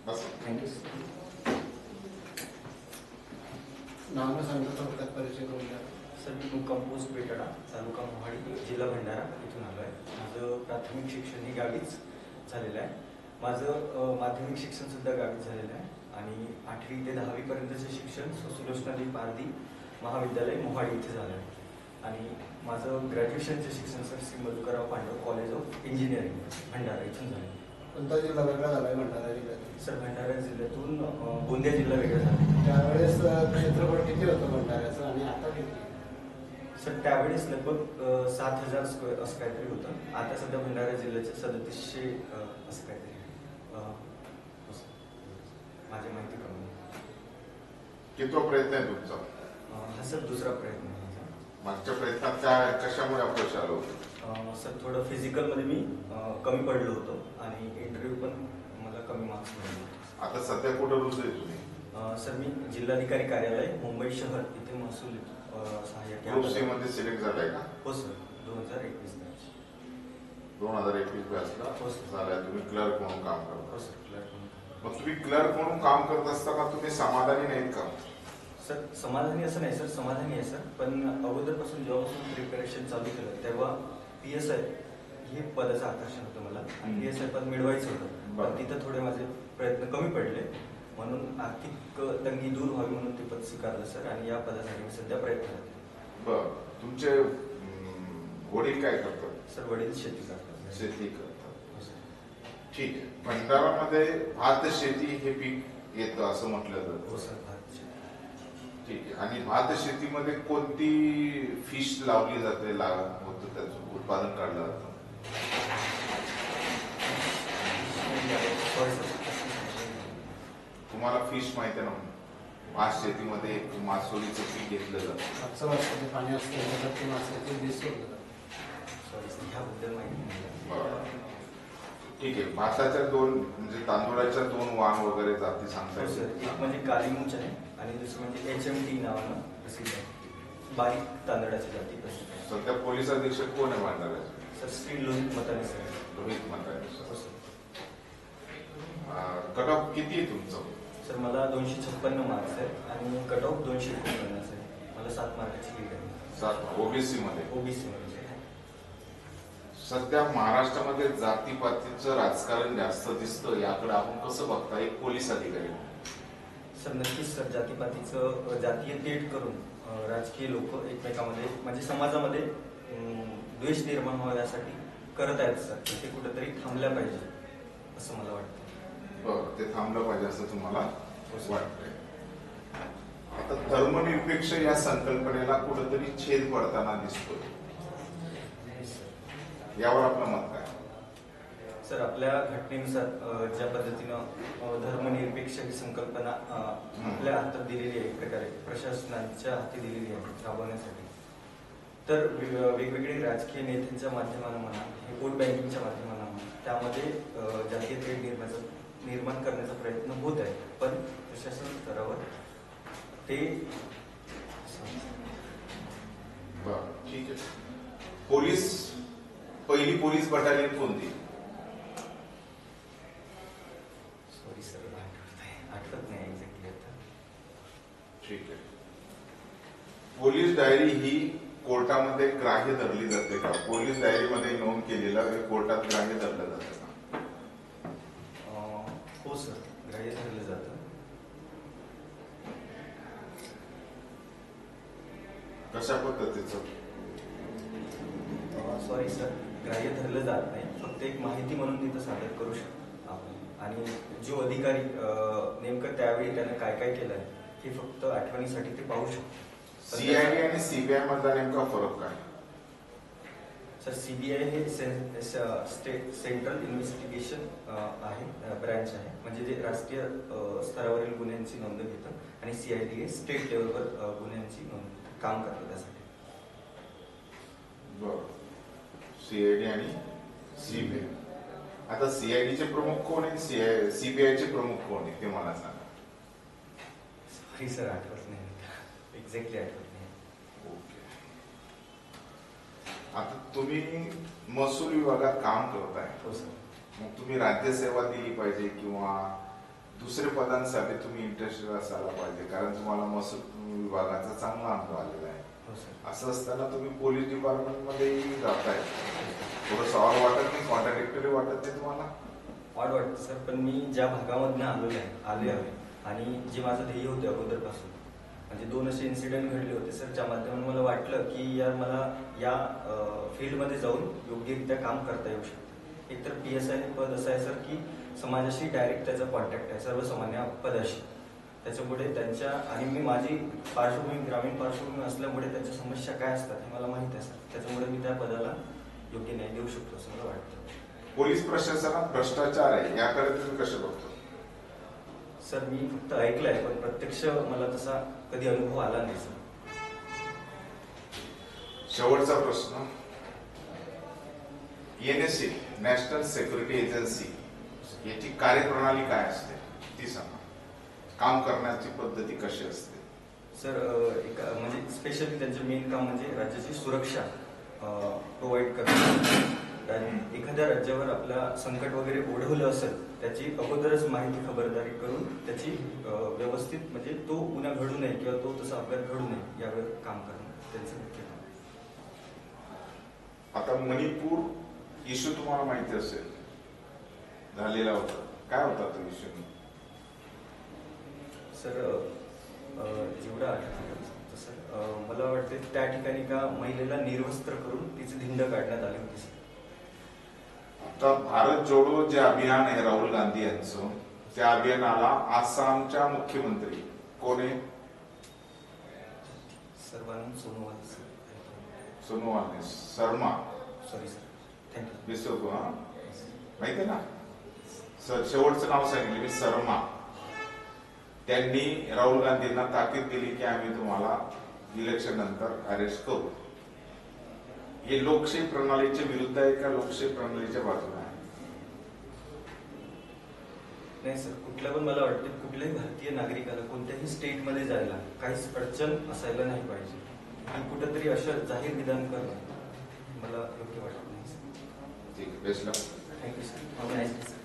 बस thank you sir. नाव सांगता थोडक्यात परिचय करून द्या. सर मी मुक्काम पोस्ट बेटाडा तालुका मोहाडी जिल्हा भंडारा इथून आलो आहे. माझं प्राथमिक शिक्षण हे गावीच झालेलं आहे. माझं माध्यमिक शिक्षणसुद्धा गावीच झालेलं आहे आणि 8वी ते 10वी पर्यंतचे शिक्षण सुलोचनादेवी पारधी महाविद्यालय मोहाडी इथे झालं आहे. आणि माझं ग्रॅज्युएशनचे शिक्षण sir Shri Madhukarrao Pandav college of engineering Bhandara इथून झालं आहे. कोणता जिल्हा वेगळा झाला आहे भंडारा जिल्ह्यात? सर भंडारा जिल्ह्यातून गोंदिया जिल्हा वेगळा झाला. त्यावेळेस क्षेत्रफळ किती होतं भंडाऱ्याचं आणि आता किती? सर त्यावेळेस लगभग 7,000 स्क्वेअर असं काहीतरी होतं. आता सध्या भंडारा जिल्ह्याचे 3700 असं काहीतरी माझी माहिती करून. किती प्रयत्न आहे तुमचा? हा सर दुसरा प्रयत्न आहे माझा. मागच्या प्रयत्नात काय कशामुळे अपयश आलो? सर थोडं फिजिकलमध्ये मी कमी पडलो होतो आणि इंटरव्ह्यू पण मला कमी मार्क्स मिळाले. आता सध्या कुठं रुजू आहे तुम्ही? सर मी जिल्हाधिकारी कार्यालय मुंबई शहर इथे महसूल सहाय्यक ग्रुप सी मध्ये सिलेक्ट झालाय का? हो सर 2021 2021 बॅचला हो सर. झालाय. तुम्ही क्लर्क म्हणून काम करता. हो सर क्लर्क म्हणून. मग तुम्ही क्लर्क म्हणून काम करत असताना तुम्ही समाधानी नाहीत का? सर समाधानी असं नाही सर, समाधानी आहे सर. पण अगोदरपासून जेव्हापासून प्रिपरेशन चालू केलं तेव्हा PSI हे पदाचं आकर्षण होतं मला आणि PSI पद मिळवायचं होतं. पण तिथं थोडे माझे प्रयत्न कमी पडले म्हणून आर्थिक तंगी दूर व्हावी म्हणून ते पद स्वीकारलं सर आणि या पदासाठी मी सध्या प्रयत्न करते. बर, तुमचे वडील काय करतात? सर वडील शेती करतात. शेती करतात. ठीक आहे. भंडारामध्ये भात शेती हे पीक येतं असं म्हटलं जातं. हो सर भात शेती. ठीक आहे. आणि भात शेतीमध्ये कोणती फिश लावली जाते, होतं त्याचं उत्पादन काढलं जातं? तुम्हाला फिश माहिती आहे ना? मास शेतीमध्ये मासोळीचं पीक घेतलं जातं. मागचं वर्षाचे पाणी असतं त्याच्यात माशाचे बीज सोडलं जातं. सॉरी ह्याबद्दल माहिती नाही. बरं, ठीक आहे. भाताच्या म्हणजे तांदूळाच्या 2 वाण वगैरे जाती सांगता हो सर. येईल? एक म्हणजे कालीमुच आहे आणि दुसरं म्हणजे HMT नावानं प्रसिद्ध आहे. बारीक तांदळाची जाती प्रसिद्ध आहे. सध्या पोलीस अधीक्षक कोण आहे भंडाऱ्याचे? सर श्री लोहित मताने सर. रोहित मताने. हो सर. कट ऑफ किती आहे तुमचं? सर मला 256 मार्क्स आहेत आणि कट ऑफ 249 आहे. मला 7 मार्काची लीड आहे. 7 ओबीसी मध्ये. OBC मध्ये. सध्या महाराष्ट्रामध्ये जातीपातीचं राजकारण जास्त दिसतं, याकडे आपण कसं बघता एक पोलीस अधिकारी? सर नक्कीच सर जातीपातीचं जातीय तेढ करून राजकीय लोक एकमेकांमध्ये म्हणजे समाजामध्ये द्वेष निर्माण व्हावा यासाठी करत आहेत सर. ते कुठेतरी थांबल्या पाहिजे असं मला वाटतं. बरं, ते थांबलं पाहिजे असं तुम्हाला वाटतंय. आता धर्मनिरपेक्ष या संकल्पनेला कुठेतरी छेद पडताना दिसतो, यावर आपलं मत काय? सर आपल्या घटनेनुसार ज्या पद्धतीनं धर्मनिरपेक्ष ही संकल्पना आपल्या हातात दिलेली आहे, एक प्रकारे प्रशासनाच्या हाती दिलेली आहे राबवण्यासाठी, तर वेगवेगळे राजकीय नेत्यांच्या माध्यमानं म्हणा, हे वोट बँकिंगच्या माध्यमानं म्हणा, त्यामध्ये जातीय तेढ निर्माण करण्याचा प्रयत्न होत आहे. पण प्रशासन स्तरावर ते ठीक आहे. पहिली पोलीस बटालियन कोणती? सॉरी सर आठवत नाही एक्झॅक्टली आता. ठीक आहे. पोलीस डायरी ही कोर्टामध्ये ग्राह्य धरली जाते का? पोलीस डायरीमध्ये नोंद केलेलं कोर्टात ग्राह्य धरलं जातं का? हो सर ग्राह्य धरलं जातं. कशा पद्धतीचं? सॉरी सर ग्राह्य धरलं जात नाही. फक्त एक माहिती म्हणून तिथं सादर करू शकतो आपण. आणि जो अधिकारी नेमकं त्यावेळी त्यानं काय काय केलंय हे फक्त आठवणीसाठी ते पाहू शकतो. CID आणि CBI मधला नेमका फरक काय? सर CBI हे सेंट्रल इन्व्हेस्टिगेशन आहे, ब्रँच आहे, म्हणजे जे राष्ट्रीय स्तरावरील गुन्ह्यांची नोंद घेतं आणि CID हे स्टेट लेवलवर गुन्ह्यांची नोंद काम करतं त्यासाठी. बरं, CID आणि CBI. आता CID चे प्रमुख कोण आहेत, CBI चे प्रमुख कोण आहेत ते मला सांगा. सॉरी सर आठवत नाही, एक्झॅक्टली आठवत नाही. ओके. आता तुम्ही महसूल विभागात काम करताय. हो सर. मग तुम्ही राज्यसेवा दिली पाहिजे किंवा दुसऱ्या पदांसाठी तुम्ही इंटरेस्टेड असायला पाहिजे, कारण तुम्हाला महसूल विभागाचा चांगला अनुभव आलेला आहे. हो सर. असं असताना तुम्ही पोलीस डिपार्टमेंटमध्येही जाताय, थोडंसं ऑड वाटत नाही, कॉन्ट्रॅडिक्टरी वाटत नाही तुम्हाला? वाट वाटतं सर, पण मी ज्या भागामधनं आले आहे आणि जे माझं ध्येय होते अगोदरपासून, म्हणजे 2 असे इन्सिडेंट घडले होते सर, ज्या माध्यमातून मला वाटलं की यार मला या फील्डमध्ये जाऊन योग्यरित्या काम करता येऊ शकतं. एकतर PSI हे पद असं आहे सर की समाजाशी डायरेक्ट त्याचा कॉन्टॅक्ट आहे, सर्वसामान्य पदाशी. त्याच्यामुळे त्यांच्या आणि मी माझी पार्श्वभूमी ग्रामीण पार्श्वभूमी असल्यामुळे त्यांच्या समस्या काय असतात हे मला माहीत आहे सर. त्याच्यामुळे मी त्या पदाला योग्य न्याय देऊ शकतो असं मला वाटतं. पोलीस प्रशासनात भ्रष्टाचार आहे याकडे तुम्ही कसे बघतो? सर मी फक्त ऐकलंय, पण प्रत्यक्ष मला तसा कधी अनुभव आला नाही सर. शेवटचा प्रश्न, NSA नॅशनल सिक्युरिटी एजन्सी याची कार्यप्रणाली काय असते ती सांगा. काम करण्याची पद्धती कशी असते? सर एक म्हणजे स्पेशली त्यांचं मेन काम म्हणजे राज्याची सुरक्षा प्रोव्हाइड करणं. आणि एखाद्या राज्यावर आपला संकट वगैरे ओढवलं असेल त्याची अगोदरच माहिती खबरदारी करून त्याची व्यवस्थित म्हणजे तो गुन्हा घडू नये किंवा तो तसा अपघात घडू नये यावर काम करणं त्यांचं मुख्य काम. आता मणिपूर इश्यू तुम्हाला माहिती असेल, झालेला होता, काय होता तो इश्यू? सर जेवढं आठवतं तसं मला वाटते त्या ठिकाणी का महिलेला निर्वस्त्र करून तिची धिंड काढण्यात आली होती सर. आता भारत जोडो जे अभियान आहे राहुल गांधी यांचं, त्या अभियानाला आसामच्या मुख्यमंत्री कोण आहे? Sarbananda Sonowal sir. Sonowal Sharma, sorry sir, thank you. विसरतो हा, माहिती आहे ना सर, शेवटचं नाव सांगितलं मी, शर्मा. त्यांनी राहुल गांधींना ताकीद दिली की आम्ही तुम्हाला इलेक्शन नंतर अरेस्ट करू. हे लोकशाही प्रणालीच्या विरुद्ध आहे का लोकशाही प्रणालीच्या बाजूने आहे? नाही सर, कुठल्या पण मला वाटतं कुठल्याही भारतीय नागरिकाला कोणत्याही स्टेटमध्ये जायला काहीच अडचण असायला नाही पाहिजे. आणि कुठंतरी असं जाहीर विधान करणं मला योग्य वाटत नाही सर. ठीक आहे, बेस्ट लक. Thank you sir.